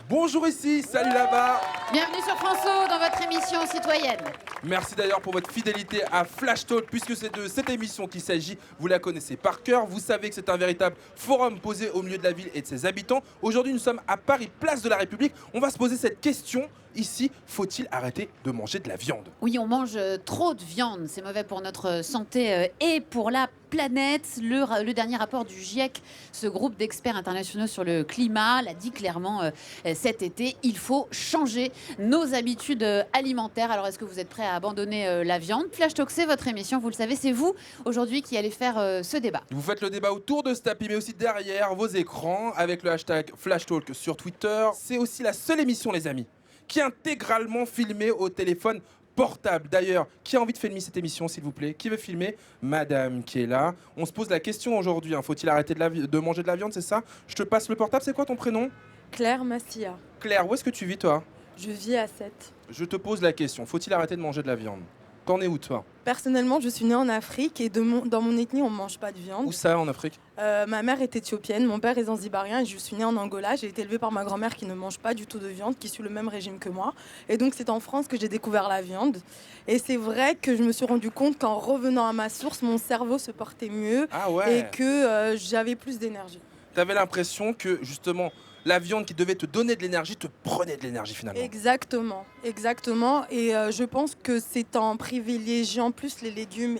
Bonjour ici, salut là-bas. Bienvenue sur François dans votre émission citoyenne. Merci d'ailleurs pour votre fidélité à Flash Talk, puisque c'est de cette émission qu'il s'agit. Vous la connaissez par cœur. Vous savez que c'est un véritable forum posé au milieu de la ville et de ses habitants. Aujourd'hui, nous sommes à Paris, place de la République. On va se poser cette question. Ici, faut-il arrêter de manger de la viande? Oui, on mange trop de viande. C'est mauvais pour notre santé et pour la planète. Le dernier rapport du GIEC, ce groupe d'experts internationaux sur le climat, l'a dit clairement cet été. Il faut changer nos habitudes alimentaires. Alors, est-ce que vous êtes prêts à abandonner la viande? Flash Talk, c'est votre émission, vous le savez. C'est vous, aujourd'hui, qui allez faire ce débat. Vous faites le débat autour de ce tapis, mais aussi derrière vos écrans, avec le hashtag Flash Talk sur Twitter. C'est aussi la seule émission, les amis, qui est intégralement filmée au téléphone portable. D'ailleurs, qui a envie de filmer cette émission, s'il vous plaît? Qui veut filmer? Madame qui est là. On se pose la question aujourd'hui, hein. Faut-il arrêter de manger de la viande, c'est ça? Je te passe le portable, c'est quoi ton prénom? Claire Massia. Claire, où est-ce que tu vis, toi? Je vis à 7. Je te pose la question, faut-il arrêter de manger de la viande? T'en es où, toi? Personnellement, je suis née en Afrique et dans mon ethnie, on ne mange pas de viande. Où ça, en Afrique? Ma mère est éthiopienne, mon père est zanzibarien et je suis née en Angola. J'ai été élevée par ma grand-mère qui ne mange pas du tout de viande, qui suit le même régime que moi. Et donc, c'est en France que j'ai découvert la viande. Et c'est vrai que je me suis rendu compte qu'en revenant à ma source, mon cerveau se portait mieux et que j'avais plus d'énergie. T'avais l'impression que, justement, la viande qui devait te donner de l'énergie te prenait de l'énergie finalement. Exactement. Et je pense que c'est en privilégiant plus les légumes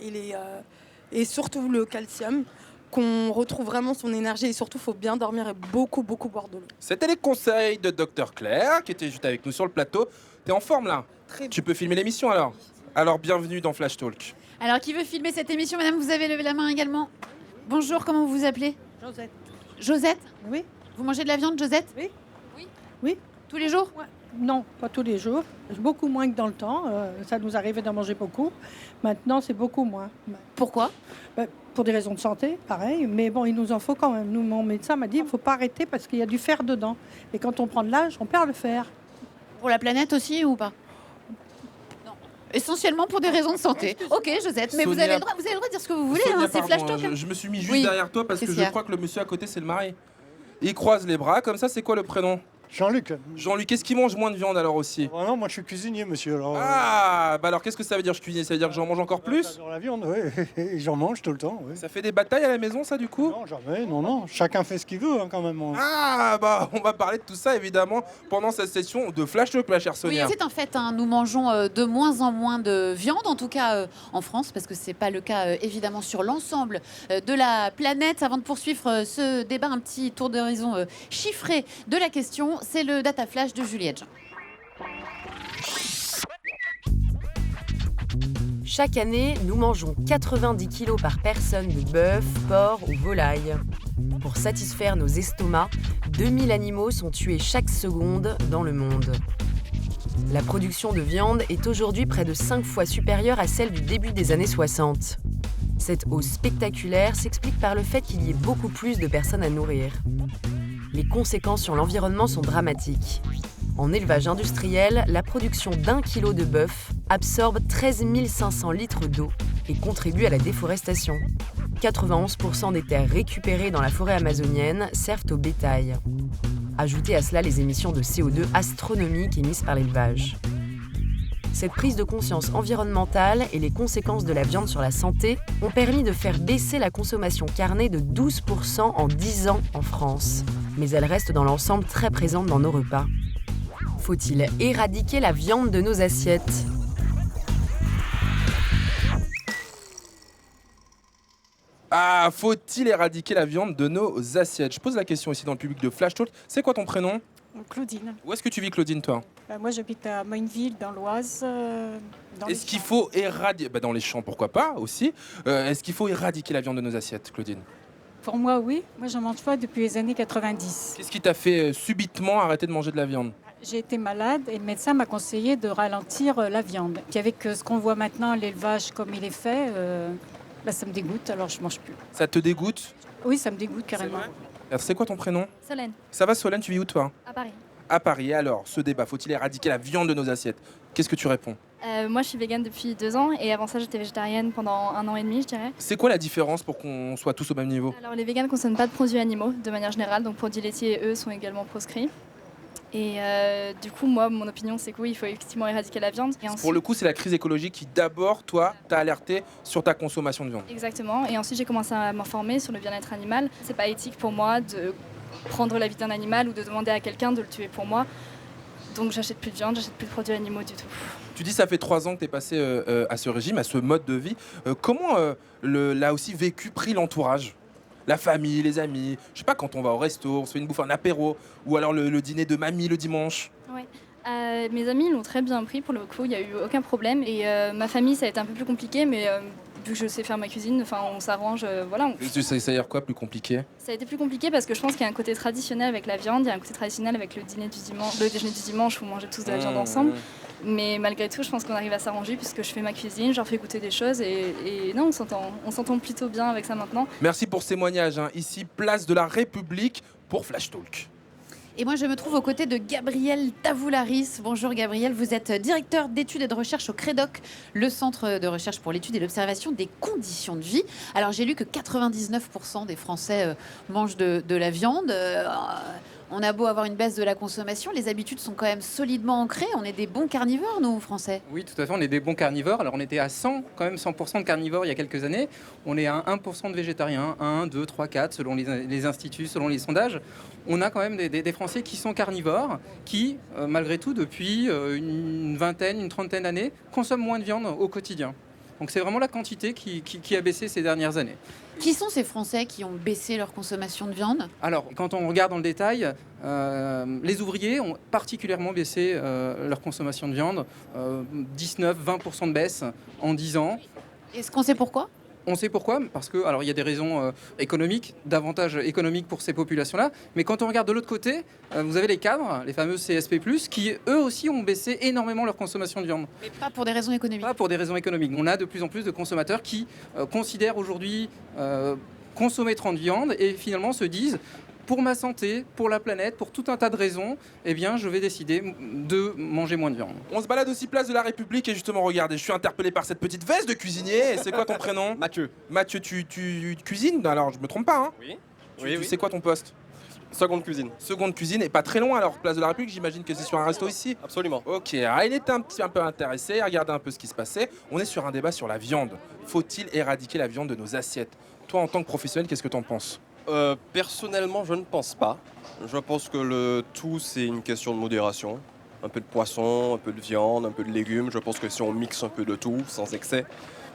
et surtout le calcium qu'on retrouve vraiment son énergie. Et surtout, il faut bien dormir et beaucoup boire de l'eau. C'était les conseils de Dr Claire qui était juste avec nous sur le plateau. T'es en forme là? Très bien. Tu peux filmer l'émission alors? Alors bienvenue dans Flash Talk. Alors, qui veut filmer cette émission? Madame, vous avez levé la main également. Bonjour, comment vous vous appelez? Josette. Josette? Oui. Vous mangez de la viande, Josette? Oui. Oui. Oui. Tous les jours? Ouais. Non, pas tous les jours. Beaucoup moins que dans le temps. Ça nous arrivait d'en manger beaucoup. Maintenant, c'est beaucoup moins. Pourquoi? Pour des raisons de santé, pareil. Mais bon, il nous en faut quand même. Nous, mon médecin m'a dit qu'il ne faut pas arrêter parce qu'il y a du fer dedans. Et quand on prend de l'âge, on perd le fer. Pour la planète aussi ou pas? Non. Essentiellement pour des raisons de santé. Ok, Josette, mais vous avez le droit de dire ce que vous voulez. Sonia, C'est Flash pardon, Talk. je me suis mis juste Oui. derrière toi parce que Qu'est-ce je qu'il y a? crois que le monsieur à côté c'est le mari. Il croise les bras comme ça, c'est quoi le prénom? Jean-Luc. Jean-Luc, qu'est-ce qui mange moins de viande alors aussi? Ah non, moi je suis cuisinier, monsieur. Alors, Ah, bah alors qu'est-ce que ça veut dire je cuisine? Ça veut dire que j'en mange encore plus? j'adore la viande, oui. Et j'en mange tout le temps, oui. Ça fait des batailles à la maison ça du coup? Non, jamais, non. Chacun fait ce qu'il veut, hein, quand même. Ah, bah on va parler de tout ça évidemment pendant cette session de Flash Talk, ma chère Oui, Sonia. c'est en fait, nous mangeons de moins en moins de viande, en tout cas en France, parce que c'est pas le cas évidemment sur l'ensemble de la planète. Avant de poursuivre ce débat, un petit tour d'horizon chiffré de la question, c'est le Data Flash de Juliette Jean. Chaque année, nous mangeons 90 kilos par personne de bœuf, porc ou volaille. Pour satisfaire nos estomacs, 2000 animaux sont tués chaque seconde dans le monde. La production de viande est aujourd'hui près de 5 fois supérieure à celle du début des années 60. Cette hausse spectaculaire s'explique par le fait qu'il y ait beaucoup plus de personnes à nourrir. Les conséquences sur l'environnement sont dramatiques. En élevage industriel, la production d'1 kilo de bœuf absorbe 13 500 litres d'eau et contribue à la déforestation. 91% des terres récupérées dans la forêt amazonienne servent au bétail. Ajoutez à cela les émissions de CO2 astronomiques émises par l'élevage. Cette prise de conscience environnementale et les conséquences de la viande sur la santé ont permis de faire baisser la consommation carnée de 12% en 10 ans en France. Mais elle reste dans l'ensemble très présente dans nos repas. Faut-il éradiquer la viande de nos assiettes ? Ah, faut-il éradiquer la viande de nos assiettes? Je pose la question ici dans le public de Flash Talk. C'est quoi ton prénom? Claudine. Où est-ce que tu vis, Claudine, toi? Moi, j'habite à Mainville, dans l'Oise. Est-ce qu'il faut éradiquer... dans les champs, pourquoi pas, aussi. Est-ce qu'il faut éradiquer la viande de nos assiettes, Claudine? Pour moi, oui. Moi, j'en mange pas depuis les années 90. Qu'est-ce qui t'a fait subitement arrêter de manger de la viande? J'ai été malade et le médecin m'a conseillé de ralentir la viande. Puis avec ce qu'on voit maintenant, l'élevage comme il est fait, ça me dégoûte, alors je mange plus. Ça te dégoûte? Oui, ça me dégoûte carrément. Alors, c'est quoi ton prénom? Solène, Ça va Solène, tu vis où toi? à Paris. À Paris. Et alors, ce débat, faut-il éradiquer la viande de nos assiettes? Qu'est-ce que tu réponds? Moi, je suis végane depuis 2 ans et avant ça, j'étais végétarienne pendant 1 an et demi, je dirais. C'est quoi la différence pour qu'on soit tous au même niveau? Alors, les véganes ne consomment pas de produits animaux de manière générale, donc produits laitiers, eux, sont également proscrits. Et du coup, moi, mon opinion, c'est que oui, il faut effectivement éradiquer la viande. Et Pour le coup, c'est la crise écologique qui, d'abord, toi, t'a alerté sur ta consommation de viande. Exactement. Et ensuite, j'ai commencé à m'informer sur le bien-être animal. C'est pas éthique pour moi de prendre la vie d'un animal ou de demander à quelqu'un de le tuer pour moi. Donc, j'achète plus de viande, j'achète plus de produits animaux du tout. Tu dis ça fait 3 ans que tu es passé à ce régime, à ce mode de vie. Comment l'a aussi vécu, pris l'entourage? La famille, les amis, je sais pas, quand on va au resto, on se fait une bouffe, un apéro, ou alors le dîner de mamie le dimanche. Ouais. Mes amis l'ont très bien pris pour le coup, il n'y a eu aucun problème. Et ma famille, ça a été un peu plus compliqué, mais vu que je sais faire ma cuisine, on s'arrange, voilà. Ça veut dire quoi, plus compliqué? Ça a été plus compliqué parce que je pense qu'il y a un côté traditionnel avec la viande, il y a un côté traditionnel avec le déjeuner du dimanche où on mangeait tous de la viande ensemble. Mais malgré tout, je pense qu'on arrive à s'arranger puisque je fais ma cuisine, je leur fais goûter des choses et non, on s'entend plutôt bien avec ça maintenant. Merci pour ce témoignage. Ici, place de la République pour Flash Talk. Et moi, je me trouve aux côtés de Gabriel Tavoularis. Bonjour Gabriel, vous êtes directeur d'études et de recherche au CREDOC, le centre de recherche pour l'étude et l'observation des conditions de vie. Alors, j'ai lu que 99% des Français mangent de la viande. On a beau avoir une baisse de la consommation, les habitudes sont quand même solidement ancrées. On est des bons carnivores, nous, Français. Oui, tout à fait, on est des bons carnivores. Alors, on était à 100% de carnivores il y a quelques années. On est à 1% de végétariens, 1, 2, 3, 4, selon les instituts, selon les sondages. On a quand même des Français qui sont carnivores, qui, malgré tout, depuis une vingtaine, une trentaine d'années, consomment moins de viande au quotidien. Donc c'est vraiment la quantité qui a baissé ces dernières années. Qui sont ces Français qui ont baissé leur consommation de viande? Alors, quand on regarde dans le détail, les ouvriers ont particulièrement baissé leur consommation de viande, 19-20% de baisse en 10 ans. Est-ce qu'on sait pourquoi? On sait pourquoi, parce que alors il y a des raisons économiques, davantage économiques pour ces populations-là, mais quand on regarde de l'autre côté, vous avez les cadres, les fameux CSP+, qui eux aussi ont baissé énormément leur consommation de viande. Mais pas pour des raisons économiques. Pas pour des raisons économiques. On a de plus en plus de consommateurs qui considèrent aujourd'hui consommer trop de viande et finalement se disent pour ma santé, pour la planète, pour tout un tas de raisons, eh bien, je vais décider de manger moins de viande. On se balade aussi place de la République et justement, regardez, je suis interpellé par cette petite veste de cuisinier. C'est quoi ton prénom? Mathieu. Mathieu, tu cuisines? Alors, je me trompe pas, hein? Oui. Tu sais quoi ton poste? Seconde cuisine. Seconde cuisine et pas très loin alors, place de la République, j'imagine que c'est sur un resto ici? Absolument. Ok, alors il était un peu intéressé, regardez un peu ce qui se passait. On est sur un débat sur la viande. Faut-il éradiquer la viande de nos assiettes? Toi, en tant que professionnel, qu'est-ce que t'en penses? Personnellement, je ne pense pas. Je pense que le tout, c'est une question de modération. Un peu de poisson, un peu de viande, un peu de légumes. Je pense que si on mixe un peu de tout, sans excès,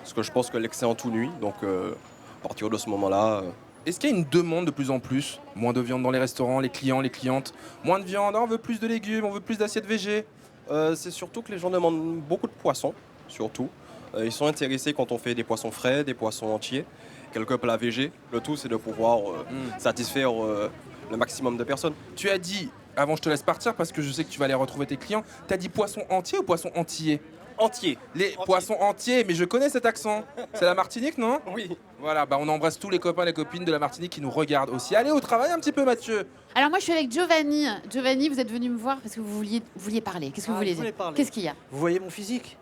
parce que je pense que l'excès en tout nuit. Donc, à partir de ce moment-là... Est-ce qu'il y a une demande de plus en plus? Moins de viande dans les restaurants, les clients, les clientes? Moins de viande, on veut plus de légumes, on veut plus d'assiettes végé? C'est surtout que les gens demandent beaucoup de poissons, surtout. Ils sont intéressés quand on fait des poissons frais, des poissons entiers, quelques plats végés. Le tout, c'est de pouvoir satisfaire le maximum de personnes. Tu as dit, avant je te laisse partir parce que je sais que tu vas aller retrouver tes clients, tu as dit poisson entier ou poisson entier? Entier. Les poissons entiers, mais je connais cet accent. C'est la Martinique, non? Oui. Voilà, bah on embrasse tous les copains et les copines de la Martinique qui nous regardent aussi. Allez au travail un petit peu, Mathieu. Alors moi, je suis avec Giovanni. Giovanni, vous êtes venu me voir parce que vous vouliez parler. Qu'est-ce que vous vouliez dire? Qu'est-ce qu'il y a? Vous voyez mon physique?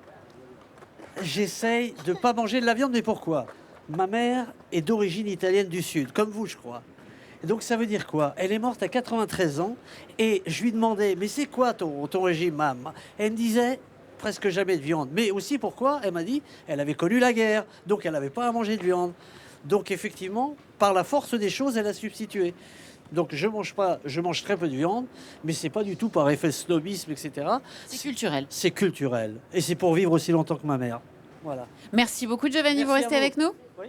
J'essaye de ne pas manger de la viande, mais pourquoi? Ma mère est d'origine italienne du Sud, comme vous, je crois. Et donc ça veut dire quoi? Elle est morte à 93 ans et je lui demandais, mais c'est quoi ton régime, maman? Elle me disait, presque jamais de viande. Mais aussi pourquoi? Elle m'a dit, elle avait connu la guerre, donc elle n'avait pas à manger de viande. Donc effectivement, par la force des choses, elle a substitué. Donc je mange très peu de viande, mais c'est pas du tout par effet snobisme, etc. C'est culturel. C'est culturel. Et c'est pour vivre aussi longtemps que ma mère. Voilà. Merci beaucoup, Giovanni. Vous Merci restez à vous. avec nous? Oui.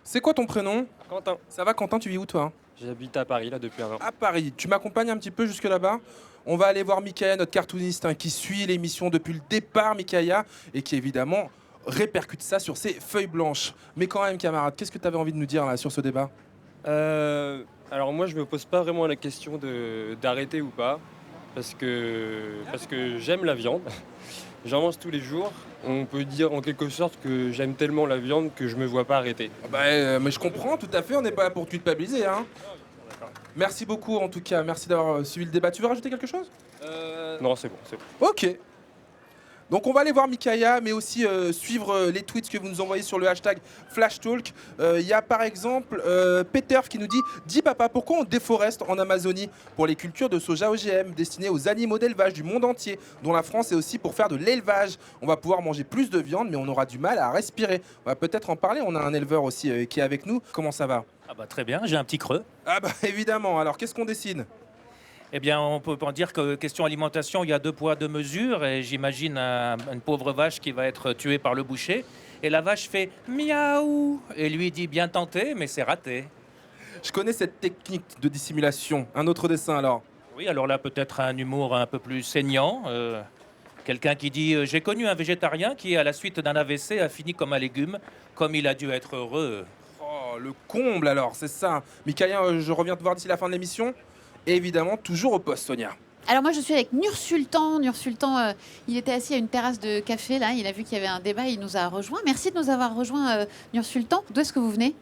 C'est quoi ton prénom? Quentin. Ça va, Quentin, tu vis où toi? J'habite à Paris, là, depuis 1 an. À Paris. Tu m'accompagnes un petit peu jusque là-bas? On va aller voir Mickaël, notre cartooniste, qui suit l'émission depuis le départ, Mickaël, et qui évidemment répercute ça sur ses feuilles blanches. Mais quand même, camarade, qu'est-ce que tu avais envie de nous dire là sur ce débat? Alors moi je me pose pas vraiment la question d'arrêter ou pas parce que j'aime la viande. J'en mange tous les jours. On peut dire en quelque sorte que j'aime tellement la viande que je me vois pas arrêter. Mais je comprends tout à fait, on n'est pas là pour culpabiliser. Hein. Merci beaucoup en tout cas, merci d'avoir suivi le débat. Tu veux rajouter quelque chose? Non, c'est bon. Ok. Donc on va aller voir Mikaya, mais aussi suivre les tweets que vous nous envoyez sur le hashtag FlashTalk. Il y a par exemple Peter qui nous dit « Dis papa, pourquoi on déforeste en Amazonie pour les cultures de soja OGM destinées aux animaux d'élevage du monde entier, dont la France est aussi pour faire de l'élevage. On va pouvoir manger plus de viande, mais on aura du mal à respirer. » On va peut-être en parler, on a un éleveur aussi qui est avec nous. Comment ça va? Ah bah très bien, j'ai un petit creux. Ah bah évidemment, alors qu'est-ce qu'on décide? Eh bien, on peut en dire que question alimentation, il y a 2 poids 2 mesures. Et j'imagine une pauvre vache qui va être tuée par le boucher. Et la vache fait miaou. Et lui dit bien tenté, mais c'est raté. Je connais cette technique de dissimulation. Un autre dessin alors? Oui, alors là, peut-être un humour un peu plus saignant. Quelqu'un qui dit j'ai connu un végétarien qui, à la suite d'un AVC, a fini comme un légume, comme il a dû être heureux. Oh, le comble alors, c'est ça. Mikaya, je reviens te voir d'ici la fin de l'émission. Et évidemment, toujours au poste, Sonia. Alors moi je suis avec Nursultan. Nursultan, il était assis à une terrasse de café là, il a vu qu'il y avait un débat, il nous a rejoint. Merci de nous avoir rejoint Nursultan. D'où est-ce que vous venez?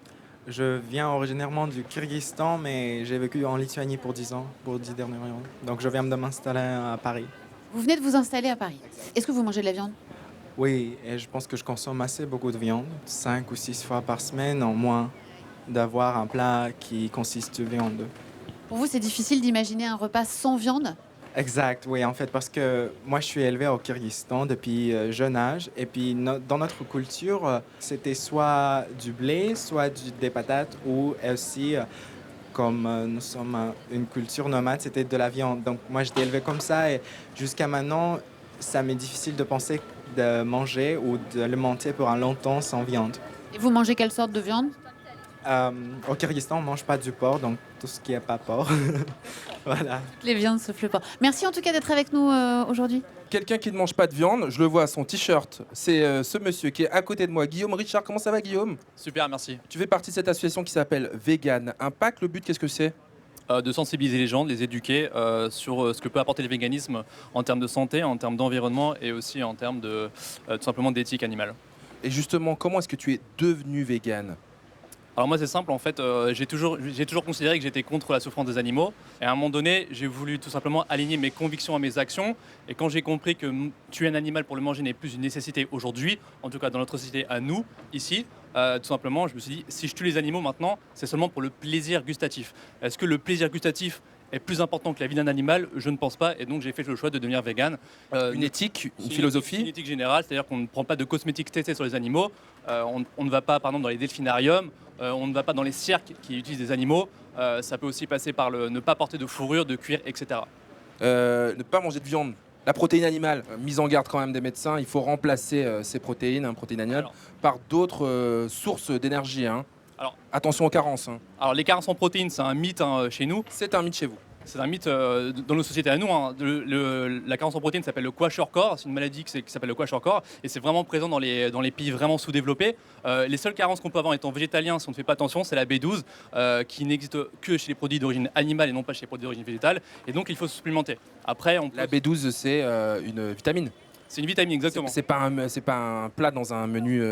Je viens originairement du Kyrgyzstan, mais j'ai vécu en Lituanie pour 10 ans, pour 10 derniers ans. Donc je viens de m'installer à Paris. Vous venez de vous installer à Paris. Est-ce que vous mangez de la viande? Oui, et je pense que je consomme assez beaucoup de viande, 5 ou 6 fois par semaine, en moins d'avoir un plat qui consiste de viande. Pour vous, c'est difficile d'imaginer un repas sans viande? Exact, oui, en fait, parce que moi, je suis élevé au Kyrgyzstan depuis jeune âge. Et puis, dans notre culture, c'était soit du blé, soit des patates, ou aussi, comme nous sommes une culture nomade, c'était de la viande. Donc, moi, j'étais élevé comme ça. Et jusqu'à maintenant, ça m'est difficile de penser de manger ou de l'alimenter pour un longtemps sans viande. Et vous mangez quelle sorte de viande? Au Kyrgyzstan, on ne mange pas du porc, donc tout ce qui n'est pas porc. Voilà. Les viandes sauf le porc. Merci en tout cas d'être avec nous aujourd'hui. Quelqu'un qui ne mange pas de viande, je le vois à son t-shirt. C'est ce monsieur qui est à côté de moi, Guillaume Richard. Comment ça va, Guillaume? Super, merci. Tu fais partie de cette association qui s'appelle Vegan Impact. Le but, qu'est-ce que c'est? De sensibiliser les gens, de les éduquer sur ce que peut apporter le véganisme en termes de santé, en termes d'environnement et aussi en termes de tout simplement d'éthique animale. Et justement, comment est-ce que tu es devenu vegan? Alors moi c'est simple, en fait j'ai toujours considéré que j'étais contre la souffrance des animaux et à un moment donné j'ai voulu tout simplement aligner mes convictions à mes actions et quand j'ai compris que tuer un animal pour le manger n'est plus une nécessité aujourd'hui, en tout cas dans notre société à nous, ici, tout simplement je me suis dit si je tue les animaux maintenant c'est seulement pour le plaisir gustatif. Est-ce que le plaisir gustatif est plus important que la vie d'un animal? Je ne pense pas et donc j'ai fait le choix de devenir vegan. Une éthique, une philosophie? Une éthique générale, c'est-à-dire qu'on ne prend pas de cosmétiques testés sur les animaux, on ne va pas par exemple dans les delphinariums, on ne va pas dans les cirques qui utilisent des animaux, ça peut aussi passer par le ne pas porter de fourrure, de cuir, etc. Ne pas manger de viande. La protéine animale, mise en garde quand même des médecins, il faut remplacer ces protéines, protéines animales, par d'autres sources d'énergie. Hein. Alors, attention aux carences. Hein. Alors les carences en protéines, c'est un mythe chez nous. C'est un mythe chez vous. C'est un mythe dans nos sociétés à nous. Hein. La carence en protéines s'appelle le kwashiorkor. C'est une maladie qui s'appelle le kwashiorkor et c'est vraiment présent dans les pays vraiment sous-développés. Les seules carences qu'on peut avoir en étant végétalien, si on ne fait pas attention, c'est la B12 qui n'existe que chez les produits d'origine animale et non pas chez les produits d'origine végétale. Et donc il faut supplémenter. Après, la B12, c'est une vitamine. C'est une vitamine, exactement. C'est pas un plat dans un menu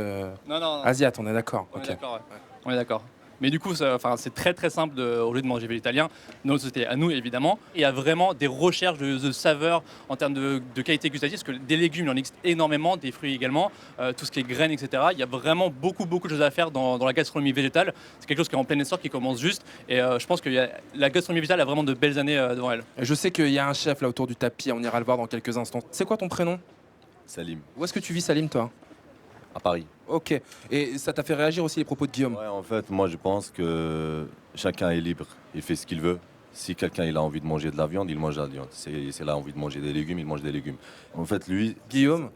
non. asiate, on est d'accord. On est d'accord, ouais. On est d'accord. Mais du coup, c'est très très simple au lieu de manger végétalien, dans notre société à nous évidemment. Il y a vraiment des recherches de saveurs en termes de qualité gustative, parce que des légumes, il en existe énormément, des fruits également, tout ce qui est graines, etc. Il y a vraiment beaucoup de choses à faire dans la gastronomie végétale. C'est quelque chose qui est en plein essor, qui commence juste. Et je pense que la gastronomie végétale a vraiment de belles années devant elle. Je sais qu'il y a un chef là autour du tapis, on ira le voir dans quelques instants. C'est quoi ton prénom? Salim. Où est-ce que tu vis, Salim, toi? À Paris. Ok. Et ça t'a fait réagir aussi les propos de Guillaume? Ouais, en fait, moi je pense que chacun est libre, il fait ce qu'il veut. Si quelqu'un il a envie de manger de la viande, il mange de la viande. C'est là envie de manger des légumes, il mange des légumes. En fait, lui, Guillaume,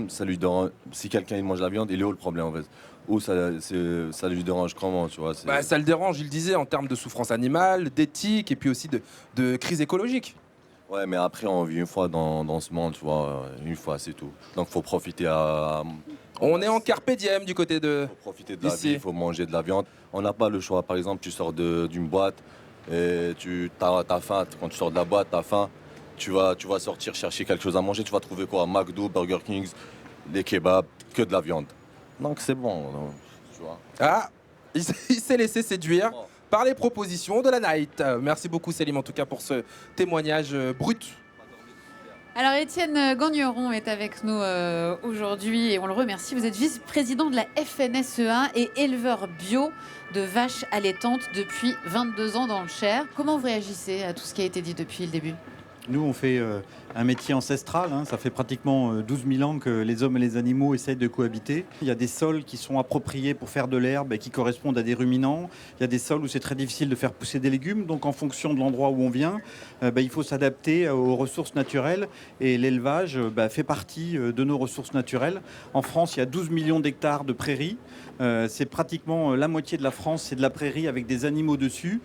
ça lui dérange. Si quelqu'un il mange de la viande, il est où le problème en fait? Ou ça lui dérange comment, tu vois? Ça le dérange, il disait, en termes de souffrance animale, d'éthique et puis aussi de crise écologique. Ouais, mais après, on vit une fois dans ce monde, tu vois, une fois, c'est tout. Donc, faut profiter à. On est en carpe diem du côté de. Faut profiter de la vie, il faut manger de la viande. On n'a pas le choix. Par exemple, tu sors d'une boîte et tu as faim. Quand tu sors de la boîte, tu as faim. Tu vas sortir chercher quelque chose à manger. Tu vas trouver quoi? McDo, Burger King, des kebabs, que de la viande. Donc, c'est bon, tu vois. Ah, il s'est laissé séduire par les propositions de la night. Merci beaucoup Célim en tout cas pour ce témoignage brut. Alors Étienne Gagneron est avec nous aujourd'hui et on le remercie. Vous êtes vice-président de la FNSEA et éleveur bio de vaches allaitantes depuis 22 ans dans le Cher. Comment vous réagissez à tout ce qui a été dit depuis le début ? Nous, on fait un métier ancestral. Ça fait pratiquement 12 000 ans que les hommes et les animaux essayent de cohabiter. Il y a des sols qui sont appropriés pour faire de l'herbe et qui correspondent à des ruminants. Il y a des sols où c'est très difficile de faire pousser des légumes. Donc, en fonction de l'endroit où on vient, il faut s'adapter aux ressources naturelles. Et l'élevage fait partie de nos ressources naturelles. En France, il y a 12 millions d'hectares de prairies. C'est pratiquement la moitié de la France, c'est de la prairie avec des animaux dessus.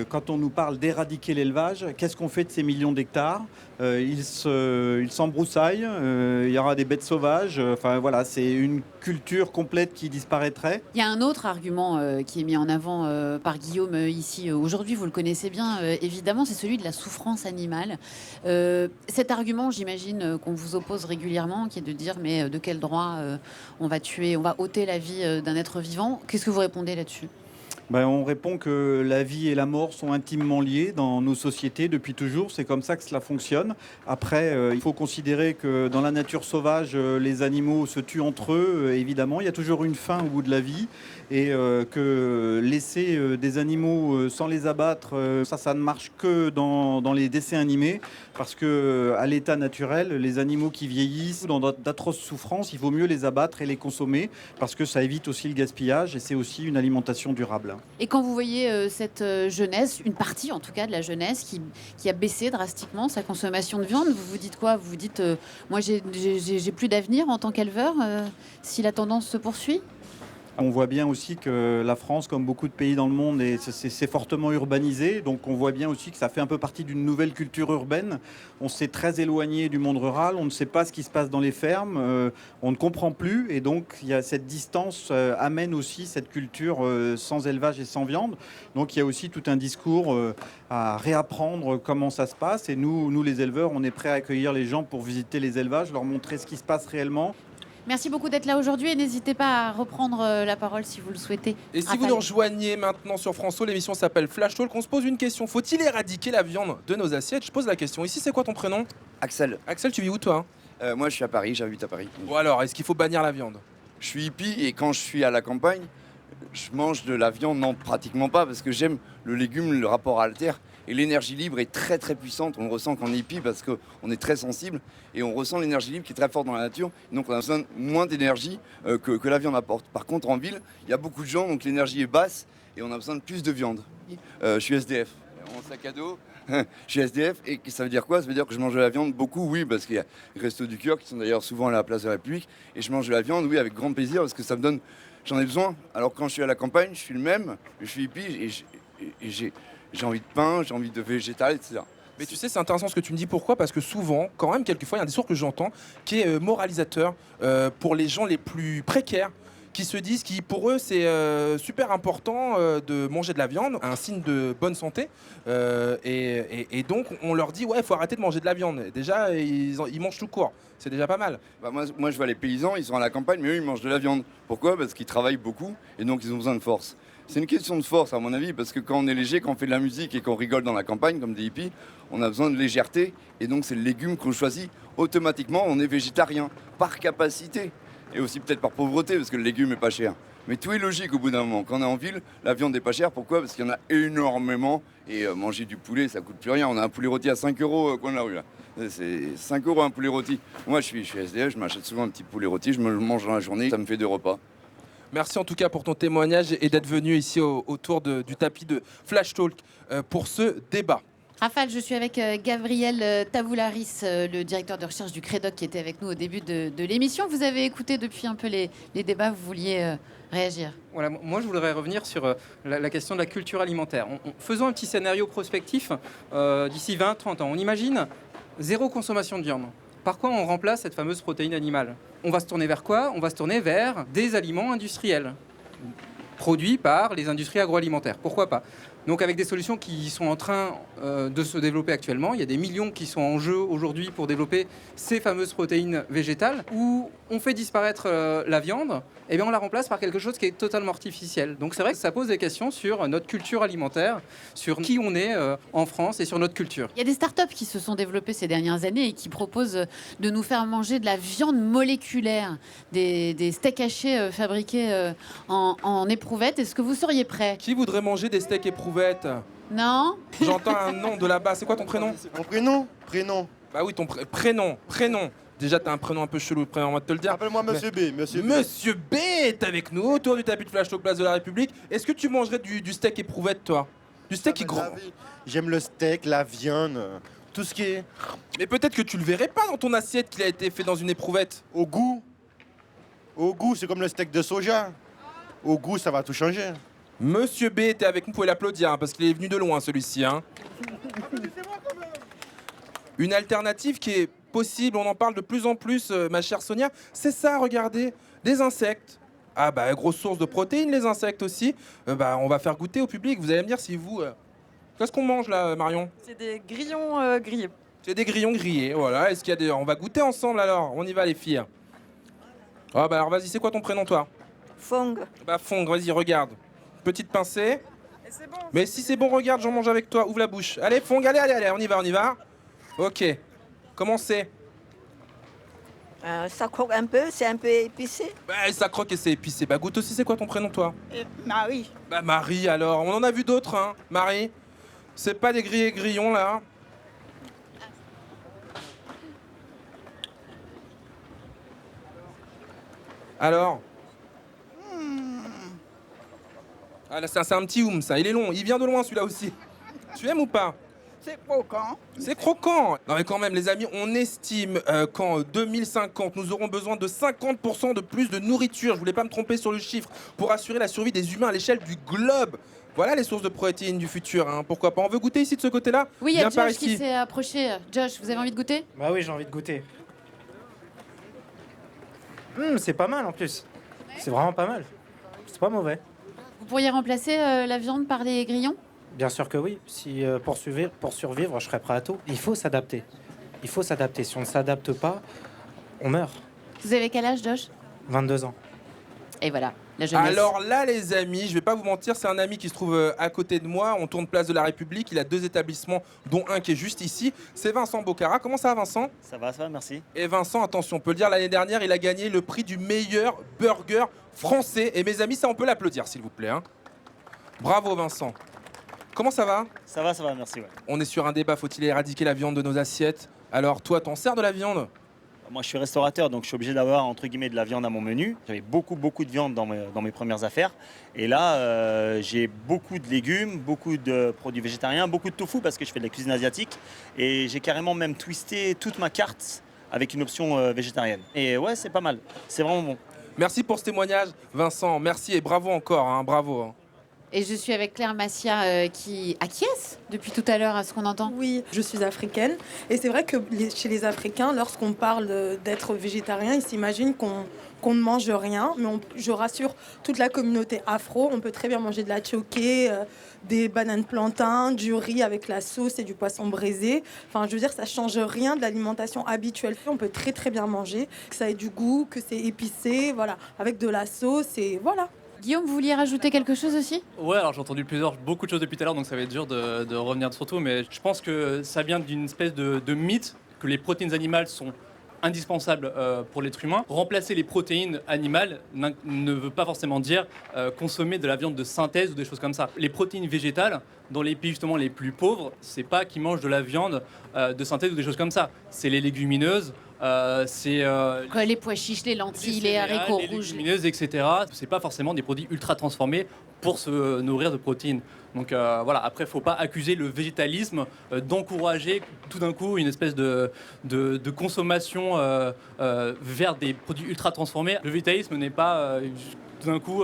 Quand on nous parle d'éradiquer l'élevage, qu'est-ce qu'on fait de ces millions d'hectares? Ils s'embroussaillent, il y aura des bêtes sauvages. Enfin voilà, c'est une culture complète qui disparaîtrait. Il y a un autre argument qui est mis en avant par Guillaume ici aujourd'hui, vous le connaissez bien évidemment, c'est celui de la souffrance animale. Cet argument, j'imagine qu'on vous oppose régulièrement, qui est de dire mais de quel droit on va ôter la vie d'un être vivant. Qu'est-ce que vous répondez là-dessus ? On répond que la vie et la mort sont intimement liées dans nos sociétés depuis toujours. C'est comme ça que cela fonctionne. Après, il faut considérer que dans la nature sauvage, les animaux se tuent entre eux, évidemment. Il y a toujours une fin au bout de la vie. Et que laisser des animaux sans les abattre, ça ne marche que dans les dessins animés. Parce qu'à l'état naturel, les animaux qui vieillissent dans d'atroces souffrances, il vaut mieux les abattre et les consommer. Parce que ça évite aussi le gaspillage et c'est aussi une alimentation durable. Et quand vous voyez cette jeunesse, une partie en tout cas de la jeunesse qui a baissé drastiquement sa consommation de viande, vous vous dites quoi? Vous vous dites, moi j'ai plus d'avenir en tant qu'éleveur si la tendance se poursuit? On voit bien aussi que la France, comme beaucoup de pays dans le monde, c'est fortement urbanisé. Donc on voit bien aussi que ça fait un peu partie d'une nouvelle culture urbaine. On s'est très éloigné du monde rural, on ne sait pas ce qui se passe dans les fermes, on ne comprend plus. Et donc il y a cette distance amène aussi cette culture sans élevage et sans viande. Donc il y a aussi tout un discours à réapprendre comment ça se passe. Et nous les éleveurs, on est prêts à accueillir les gens pour visiter les élevages, leur montrer ce qui se passe réellement. Merci beaucoup d'être là aujourd'hui et n'hésitez pas à reprendre la parole si vous le souhaitez. Et si vous nous rejoignez maintenant sur France O, l'émission s'appelle Flash Talk. On se pose une question. Faut-il éradiquer la viande de nos assiettes? Je pose la question. Ici, c'est quoi ton prénom? Axel. Axel, tu vis où toi? Moi, je suis à Paris, j'habite à Paris. Bon alors, est-ce qu'il faut bannir la viande? Je suis hippie et quand je suis à la campagne, je mange de la viande, non, pratiquement pas, parce que j'aime le légume, le rapport à la terre. Et l'énergie libre est très très puissante, on le ressent quand on est hippie parce qu'on est très sensible et on ressent l'énergie libre qui est très forte dans la nature, donc on a besoin de moins d'énergie que la viande apporte. Par contre en ville, il y a beaucoup de gens, donc l'énergie est basse et on a besoin de plus de viande. Je suis SDF, mon sac à dos, je suis SDF et ça veut dire quoi? Ça veut dire que je mange de la viande beaucoup, oui, parce qu'il y a les Restos du Cœur qui sont d'ailleurs souvent à la place de la République et je mange de la viande, oui, avec grand plaisir parce que ça me donne, j'en ai besoin. Alors quand je suis à la campagne, je suis le même, je suis hippie et j'ai envie de pain, j'ai envie de végétal, etc. Mais tu sais, c'est intéressant ce que tu me dis. Pourquoi? Parce que souvent, quand même, quelquefois, il y a un discours que j'entends qui est moralisateur pour les gens les plus précaires, qui se disent que pour eux, c'est super important de manger de la viande, un signe de bonne santé. Et donc, on leur dit, ouais, il faut arrêter de manger de la viande. Déjà, ils mangent tout court. C'est déjà pas mal. Moi, je vois les paysans, ils sont à la campagne, mais eux, ils mangent de la viande. Pourquoi? Parce qu'ils travaillent beaucoup et donc ils ont besoin de force. C'est une question de force à mon avis, parce que quand on est léger, quand on fait de la musique et qu'on rigole dans la campagne, comme des hippies, on a besoin de légèreté, et donc c'est le légume qu'on choisit. Automatiquement, on est végétarien, par capacité, et aussi peut-être par pauvreté, parce que le légume est pas cher. Mais tout est logique au bout d'un moment. Quand on est en ville, la viande n'est pas chère. Pourquoi? Parce qu'il y en a énormément, et manger du poulet, ça coûte plus rien. On a un poulet rôti à 5 € au coin de la rue, là. C'est 5 € un poulet rôti. Moi, je suis SDF, je m'achète souvent un petit poulet rôti, je me le mange dans la journée, ça me fait 2 repas. Merci en tout cas pour ton témoignage et d'être venu ici autour du tapis de Flash Talk pour ce débat. Rafale, je suis avec Gabriel Tavoularis, le directeur de recherche du Crédoc qui était avec nous au début de l'émission. Vous avez écouté depuis un peu les débats, vous vouliez réagir. Voilà, moi je voudrais revenir sur la question de la culture alimentaire. Faisons un petit scénario prospectif d'ici 20-30 ans. On imagine zéro consommation de viande. Par quoi on remplace cette fameuse protéine animale? On va se tourner vers quoi? On va se tourner vers des aliments industriels, produits par les industries agroalimentaires. Pourquoi pas? Donc avec des solutions qui sont en train de se développer actuellement. Il y a des millions qui sont en jeu aujourd'hui pour développer ces fameuses protéines végétales où on fait disparaître la viande et bien on la remplace par quelque chose qui est totalement artificiel. Donc c'est vrai que ça pose des questions sur notre culture alimentaire, sur qui on est en France et sur notre culture. Il y a des startups qui se sont développées ces dernières années et qui proposent de nous faire manger de la viande moléculaire, des steaks hachés fabriqués en éprouvettes. Est-ce que vous seriez prêt? Qui voudrait manger des steaks éprouvettes? Non. J'entends un nom de là-bas. C'est quoi ton prénom? Mon prénom? Prénom. Bah oui, ton prénom. Déjà, t'as un prénom un peu chelou, on va te le dire. Appelle-moi Monsieur B. Monsieur B est avec nous, autour du tapis de Flash Talk Place de la République. Est-ce que tu mangerais du steak éprouvette, toi? Du steak qui grand? J'aime le steak, la viande, tout ce qui est... Mais peut-être que tu le verrais pas dans ton assiette qu'il a été fait dans une éprouvette. Au goût, c'est comme le steak de soja. Au goût, ça va tout changer. Monsieur B était avec nous, vous pouvez l'applaudir, hein, parce qu'il est venu de loin, celui-ci. Hein. Une alternative qui est possible, on en parle de plus en plus, ma chère Sonia, c'est ça, regardez, des insectes. Ah bah, grosse source de protéines, les insectes aussi. On va faire goûter au public, vous allez me dire si vous... Qu'est-ce qu'on mange là, Marion? C'est des grillons grillés. C'est des grillons grillés, voilà. Est-ce qu'il y a des... On va goûter ensemble alors, on y va les filles. Ah bah alors vas-y, c'est quoi ton prénom toi? Fong. Bah Fong, vas-y, regarde. Petite pincée. Bon, mais si c'est bon, regarde, j'en mange avec toi. Ouvre la bouche. Allez, Fong, allez, on y va. Ok. Comment c'est? Ça croque un peu, c'est un peu épicé. Bah, ça croque et c'est épicé. Bah, goûte aussi, c'est quoi ton prénom, toi? Marie. Bah, Marie, alors. On en a vu d'autres, hein, Marie. C'est pas des grillés grillons, là. Alors? Ah là, c'est un petit oum, ça. Il est long. Il vient de loin, celui-là aussi. Tu aimes ou pas? C'est croquant. C'est croquant. Non mais quand même, les amis, on estime qu'en 2050, nous aurons besoin de 50% de plus de nourriture. Je voulais pas me tromper sur le chiffre. Pour assurer la survie des humains à l'échelle du globe. Voilà les sources de protéines du futur. Hein. Pourquoi pas? On veut goûter ici de ce côté-là? Oui, il y a Josh qui s'est approché. Josh, vous avez envie de goûter? Bah oui, j'ai envie de goûter. C'est pas mal en plus. C'est vraiment pas mal. C'est pas mauvais. Vous pourriez remplacer la viande par des grillons? Bien sûr que oui. Si pour survivre, je serais prêt à tout. Il faut s'adapter. Si on ne s'adapte pas, on meurt. Vous avez quel âge, Josh? 22 ans. Et voilà, la jeunesse. Alors là, les amis, je vais pas vous mentir, c'est un ami qui se trouve à côté de moi. On tourne Place de la République. Il a 2 établissements, dont un qui est juste ici. C'est Vincent Bocara. Comment ça va, Vincent? Ça va, merci. Et Vincent, attention, on peut le dire, l'année dernière, il a gagné le prix du meilleur burger français. Et mes amis, ça, on peut l'applaudir, s'il vous plaît. Hein. Bravo, Vincent. Comment ça va? Ça va, merci. Ouais. On est sur un débat, faut-il éradiquer la viande de nos assiettes? Alors toi, t'en sers de la viande? Moi, je suis restaurateur, donc je suis obligé d'avoir, entre guillemets, de la viande à mon menu. J'avais beaucoup de viande dans mes premières affaires. Et là, j'ai beaucoup de légumes, beaucoup de produits végétariens, beaucoup de tofu parce que je fais de la cuisine asiatique. Et j'ai carrément même twisté toute ma carte avec une option végétarienne. Et ouais, c'est pas mal. C'est vraiment bon. Merci pour ce témoignage, Vincent. Merci et bravo encore, hein, bravo. Hein. Et je suis avec Claire Massia qui acquiesce depuis tout à l'heure à ce qu'on entend. Oui, je suis africaine. Et c'est vrai que chez les Africains, lorsqu'on parle d'être végétarien, ils s'imaginent qu'on ne mange rien. Mais je rassure toute la communauté afro, on peut très bien manger de la tchoké, des bananes plantains, du riz avec la sauce et du poisson braisé. Enfin, je veux dire, ça change rien de l'alimentation habituelle. On peut très très bien manger, que ça ait du goût, que c'est épicé, voilà, avec de la sauce et voilà. Guillaume, vous vouliez rajouter quelque chose aussi? Ouais, alors j'ai entendu beaucoup de choses depuis tout à l'heure, donc ça va être dur de revenir sur tout, mais je pense que ça vient d'une espèce de mythe que les protéines animales sont indispensables pour l'être humain. Remplacer les protéines animales ne veut pas forcément dire consommer de la viande de synthèse ou des choses comme ça. Les protéines végétales dans les pays justement les plus pauvres, c'est pas qu'ils mangent de la viande de synthèse ou des choses comme ça. C'est les légumineuses, Quoi, les pois chiches, les lentilles, les haricots les rouges. légumineuses, etc. C'est pas forcément des produits ultra transformés pour se nourrir de protéines. Donc voilà, après, il ne faut pas accuser le végétalisme d'encourager tout d'un coup une espèce de consommation vers des produits ultra transformés. Le végétalisme n'est pas tout d'un coup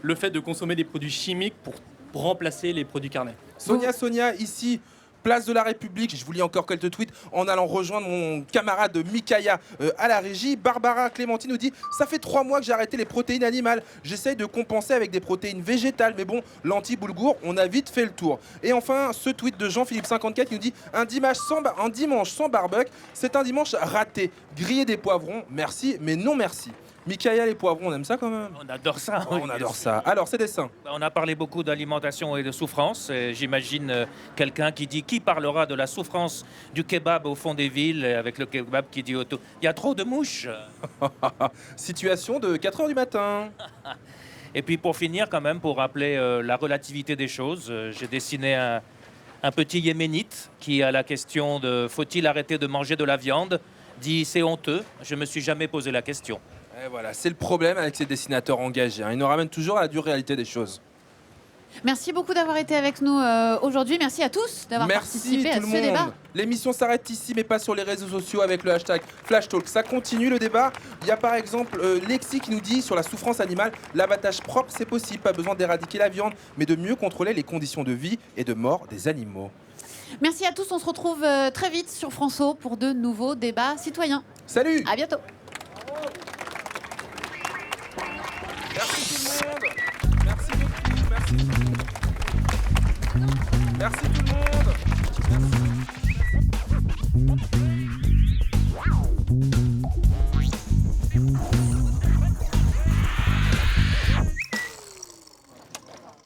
le fait de consommer des produits chimiques pour remplacer les produits carnés. Sonia, ici, place de la République, je vous lis encore quelques tweets en allant rejoindre mon camarade Mikaya à la régie. Barbara Clémentine nous dit « Ça fait 3 mois que j'ai arrêté les protéines animales. J'essaye de compenser avec des protéines végétales. Mais bon, l'anti-boulgour, on a vite fait le tour. » Et enfin, ce tweet de Jean-Philippe54 qui nous dit « Un dimanche sans barbecue, c'est un dimanche raté. Griller des poivrons, merci, mais non merci. » Mikaya, les poivrons, on aime ça quand même? On adore ça. Oh, on adore ça. Alors, c'est des saints. On a parlé beaucoup d'alimentation et de souffrance. Et j'imagine quelqu'un qui dit qui parlera de la souffrance du kebab au fond des villes avec le kebab qui dit auto. Il y a trop de mouches. Situation de 4 h du matin. Et puis pour finir, quand même, pour rappeler la relativité des choses, j'ai dessiné un petit yéménite qui a la question de faut-il arrêter de manger de la viande dit c'est honteux. Je me suis jamais posé la question. Et voilà, c'est le problème avec ces dessinateurs engagés. Ils nous ramènent toujours à la dure réalité des choses. Merci beaucoup d'avoir été avec nous aujourd'hui. Merci à tous d'avoir participé à ce débat. L'émission s'arrête ici, mais pas sur les réseaux sociaux avec le hashtag FlashTalk. Ça continue le débat. Il y a par exemple Lexi qui nous dit sur la souffrance animale, l'abattage propre, c'est possible. Pas besoin d'éradiquer la viande, mais de mieux contrôler les conditions de vie et de mort des animaux. Merci à tous. On se retrouve très vite sur France O pour de nouveaux débats citoyens. Salut! À bientôt. Merci tout le monde. Merci beaucoup. Merci tout le monde. Merci.